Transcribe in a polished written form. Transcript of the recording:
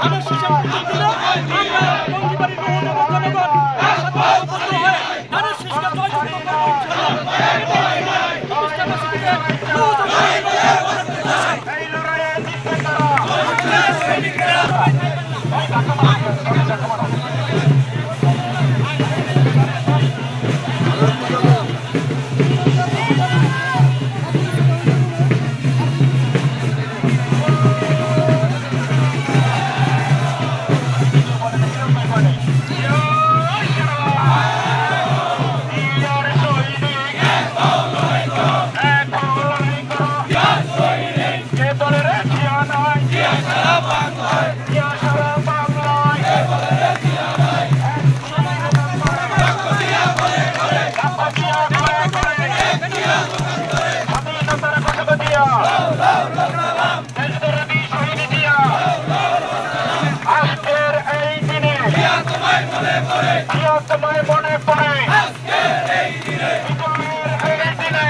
ধানের শীষের প্রতীক দিলে আমরা টঙ্গীবাড়ির মহানগর জনগণ একসাথে ঐক্যবদ্ধ হয়ে ধানের শীষকে জয়যুক্ত করবো তোমায় মনে পড়ে আজকের এই দিনে